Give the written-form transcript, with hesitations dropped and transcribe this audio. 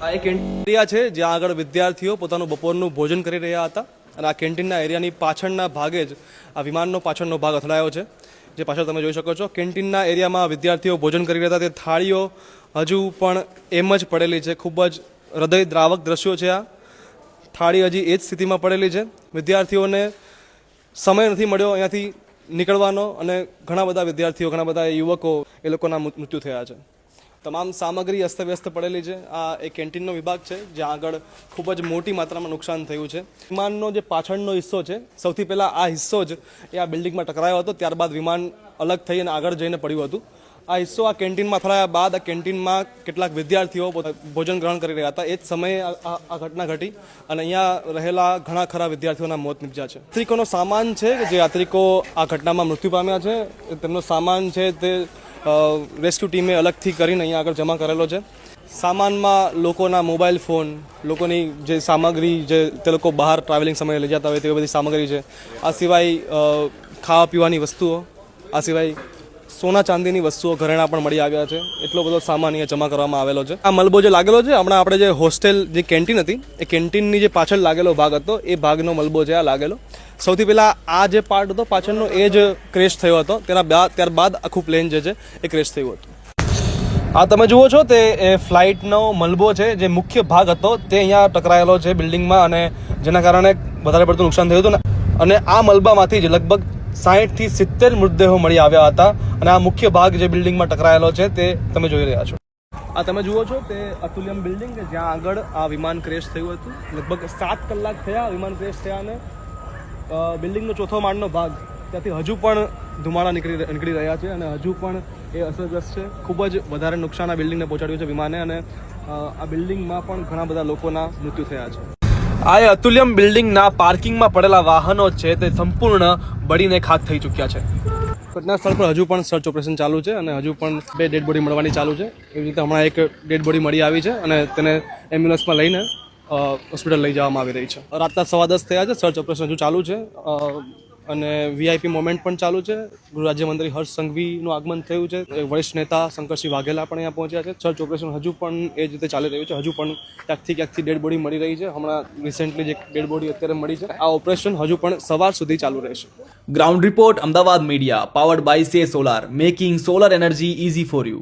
આ એક એરિયા છે જ્યાં આગળ વિદ્યાર્થીઓ પોતાનું બપોરનું ભોજન કરી રહ્યા હતા અને આ કેન્ટીનના એરિયાની પાછળના ભાગે જ આ વિમાનનો પાછળનો ભાગ અથડાયો છે, જે પાછળ તમે જોઈ શકો છો. કેન્ટીનના એરિયામાં વિદ્યાર્થીઓ ભોજન કરી રહ્યા હતા, તે થાળીઓ હજુ પણ એમ જ પડેલી છે. ખૂબ જ હૃદયદ્રાવક દ્રશ્યો છે. આ થાળી હજી એ જ સ્થિતિમાં પડેલી છે. વિદ્યાર્થીઓને સમય નથી મળ્યો અહીંયાથી નીકળવાનો અને ઘણા બધા વિદ્યાર્થીઓ, ઘણા બધા યુવકો એ લોકોના મૃત્યુ થયા છે. તમામ સામગ્રી અસ્તવ્યસ્ત પડેલી છે. આ એક કેન્ટીનનો વિભાગ છે જ્યાં આગળ ખૂબ જ મોટી માત્રામાં નુકસાન થયું છે. વિમાનનો જે પાછળનો હિસ્સો છે, સૌથી પહેલાં આ હિસ્સો જ એ આ બિલ્ડિંગમાં ટકરાયો હતો, ત્યારબાદ વિમાન અલગ થઈ અને આગળ જઈને પડ્યું હતું. આ હિસ્સો આ કેન્ટીનમાં અથડાયા બાદ આ કેન્ટીનમાં કેટલાક વિદ્યાર્થીઓ ભોજન ગ્રહણ કરી રહ્યા હતા. એ જ સમયે આ ઘટના ઘટી અને અહીંયા રહેલા ઘણા ખરા વિદ્યાર્થીઓના મોત નીપજ્યા છે. યાત્રિકોનો સામાન છે કે જે યાત્રિકો આ ઘટનામાં મૃત્યુ પામ્યા છે, તેમનો સામાન છે તે રેસ્ક્યુ ટીમે અલગથી કરીને અહીંયા આગળ જમા કરેલો છે. સામાનમાં લોકોના મોબાઈલ ફોન, લોકોની જે સામગ્રી જે તે લોકો બહાર ટ્રાવેલિંગ સમયે લઈ જતા હોય તેવી બધી સામગ્રી છે. આ સિવાય ખાવા પીવાની વસ્તુઓ, આ સિવાય સોના ચાંદીની વસ્તુઓ, ઘરેણાં પણ મળી આવ્યા છે. એટલો બધો સામાન અહીંયા જમા કરવામાં આવેલો છે. આ મલબો જે લાગેલો છે, હમણાં આપણે જે હોસ્ટેલ જે કેન્ટીન હતી એ કેન્ટીનની જે પાછળ લાગેલો ભાગ હતો એ ભાગનો મલબો છે આ લાગેલો. સૌથી પહેલાં આ જે પાર્ટ હતો પાછળનો એ જ ક્રેશ થયો હતો, ત્યારબાદ આખું પ્લેન જે છે એ ક્રેશ થયું હતું. આ તમે જુઓ છો તે ફ્લાઇટનો મલબો છે, જે મુખ્ય ભાગ હતો તે અહીંયા ટકરાયેલો છે બિલ્ડિંગમાં અને જેના કારણે વધારે પડતું નુકસાન થયું હતું. અને આ મલબામાંથી જ લગભગ 60 થી 70 મૃતદેહો મળી આવ્યા હતા અને આ મુખ્ય ભાગ જે બિલ્ડિંગમાં ટકરાયેલો છે તે તમે જોઈ રહ્યા છો. આ તમે જુઓ છો તે અતુલ્યમ બિલ્ડિંગ કે જ્યાં આગળ આ વિમાન ક્રેશ થયું હતું. લગભગ 7 કલાક થયા વિમાન ક્રેશ થયા અને બિલ્ડિંગનો ચોથો માળનો ભાગ ત્યાંથી હજુ પણ ધુમાડા નીકળી રહ્યા છે અને હજુ પણ એ અસરગ્રસ્ત છે. ખૂબ જ વધારે નુકસાન આ બિલ્ડિંગને પહોંચાડ્યું છે વિમાને અને આ બિલ્ડિંગમાં પણ ઘણા બધા લોકોના મૃત્યુ થયા છે. આ અતુલ્યમ બિલ્ડિંગના પાર્કિંગમાં પડેલા વાહનો છે તે સંપૂર્ણ બળીને ખાક થઈ ચૂક્યા છે. ઘટના સ્થળ પર હજુ પણ સર્ચ ઓપરેશન ચાલુ છે અને હજુ પણ 2 ડેડ બોડી મળવાની ચાલુ છે. એવી રીતે હમણાં એક ડેડ બોડી મળી આવી છે અને તેને એમ્બ્યુલન્સમાં લઈને હોસ્પિટલ લઈ જવામાં આવી રહી છે. રાતના 10:15 થયા છે. સર્ચ ઓપરેશન હજુ ચાલુ છે અને વીઆઈપી મોમેન્ટ પણ ચાલુ છે. ગૃહ રાજ્યમંત્રી હર્ષ સંઘવીનું આગમન થયું છે. વરિષ્ઠ નેતા શંકરસિંહ વાઘેલા પણ અહીંયા પહોંચ્યા છે. સર્ચ ઓપરેશન હજુ પણ એ જ રીતે ચાલી રહ્યું છે. હજુ પણ ક્યાંકથી ડેડ બોડી મળી રહી છે. હમણાં રિસેન્ટલી જે ડેડ બોડી અત્યારે મળી છે, આ ઓપરેશન હજુ પણ સવાર સુધી ચાલુ રહેશે. Ground report Ahmedabad media powered by Say Solar, making solar energy easy for you.